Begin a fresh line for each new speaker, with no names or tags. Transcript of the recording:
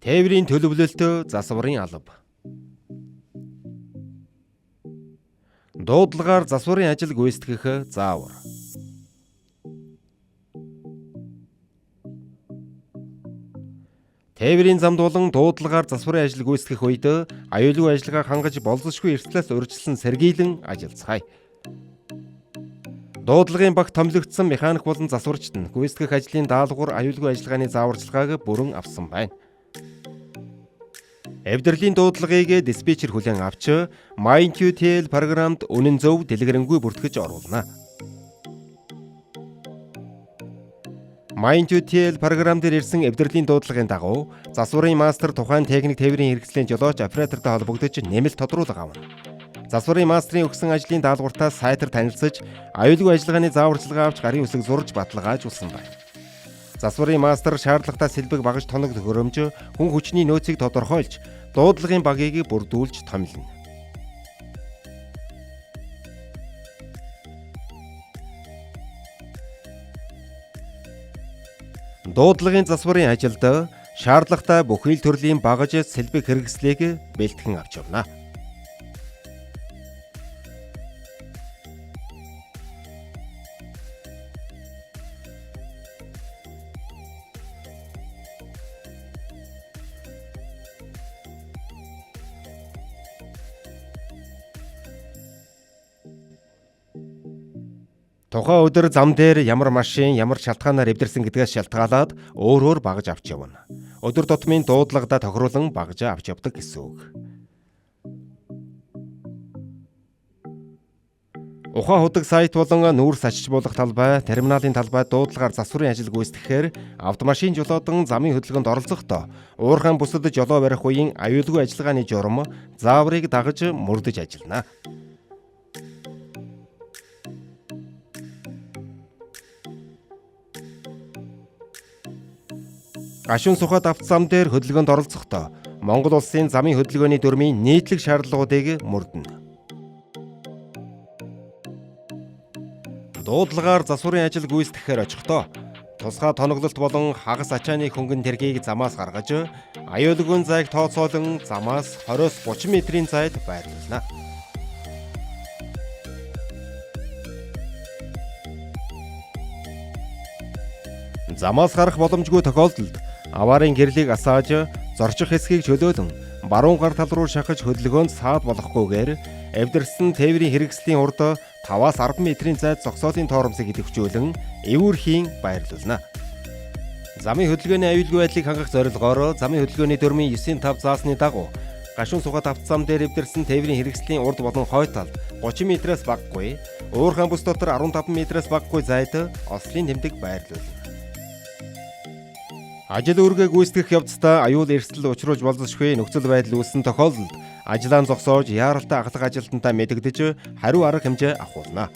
Тээврийн төлөвлөлтөө засварын алба. Дуудлагаар засварын ажил гүйцэтгэх заавар. Тээврийн замд болон дуудлагаар засварын ажил гүйцэтгэх үед аюулгүй ажиллагаа хангаж болзошгүй эрсдлээс урьдчилан сэргийлэн ажиллацгаая. Дуудлагын багт томилогдсон механик болон засварчид нь гүйцэтгэх ажлын даалгавар аюулгүй ажиллагааны зааварчилгааг бүрэн авсан байна. Эвдэрлийн дуудлагыг диспетчер хүлээн авч MindQTL програмд үнэн зөв дэлгэрэнгүй бүртгэж оруулна. MindQTL програм дээр ирсэн эвдэрлийн дуудлагын дагуу засварын мастер тухайн техник тээврийн хэрэгслийн жолооч оператортой холбогдож нэмэлт тодруулга авна. Засварын мастрын өгсөн ажлын даалгавартаа сайтар танилцж аюулгүй ажиллагааны зааварчилгаа авч гарын үсэг зурж баталгаажуулсан байна. Засварын мастер шаардлагатай сэлбэг багаж тоног төхөөрөмж хүн хүчний нөөцийг тодорхойлж дуудлагын багийг бүрдүүлж томилно. Дуудлагын засварын ажилд шаардлагатай бүхий л төрлийн багаж сэлбэг хэрэгслийг бэлтгэн авч явна. Тухайн өдөр зам дээр ямар машин, ямар шалтгаанаар эвдэрсэн гэдгээс шалтгаалаад өөр багаж авч явна. Өдөр тутмын дуудлагада тохируулан багаж авч явдаг гэсэн үг. Ухаан худаг сайт болон нүүрс ачиж болох талбай, терминалын талбай дуудлагаар засварын ажил гүйцэтгэхээр автомашин жолоодон замын хөдөлгөөнд оролцохдоо уурхайн бүсэд жолоо барих үеийн аюулгүй ажиллагааны журам зааврыг дагаж мөрдөж ажиллана. Гашуун сухад автозам дээр хөдөлгөөнд оролцохдоо Монгол улсын замын хөдөлгөөний дүрмийн нийтлэг шаардлагуудыг мөрдөнө. Дуудлагаар засварын ажил гүйцэтгэхээр очихдоо тусгай тоноглолт болон хагас ачааны хөнгөн тэргийг замаас гаргаж аюулгүй зайг тооцоолон замаас 20-30 метрийн зайд байрлуулна. Замаас гарах боломжгүй тохиолдолд аваарын гэрлийг асааж зорчих хэсгийг чөлөөлөн баруун гар тал руу шахаж хөдөлгөөнд саад болохгүйгээр эвдэрсэн тээврийн хэрэгслийн урд 5-10 метрийн зайд зогсоолын тоормсыг идэвхжүүлэн эвүүрхийн байрлуулна. Замын хөдөлгөөний аюулгүй байдлыг хангах зорилгоор замын хөдөлгөөний дүрмийн 9-5 заасны дагуу гашуун сухад автозам дээр эвдэрсэн тээврийн хэрэгслийн урд болон хойд талд 30 метрээс багагүй, уурхайн бүс дотор 15 метрээс багагүй зайд ослын тэмдэг байрлуулна. Ажил үүргээ гүйцэтгэх явцдаа аюул эрсдэл учруулж болзошгүй нөхцөл байдал үүссэн тохиолдолд ажлаа зогсоож яаралтай ахлах ажилтнтай мэдэгдэж хариу арга хэмжээ авахулна.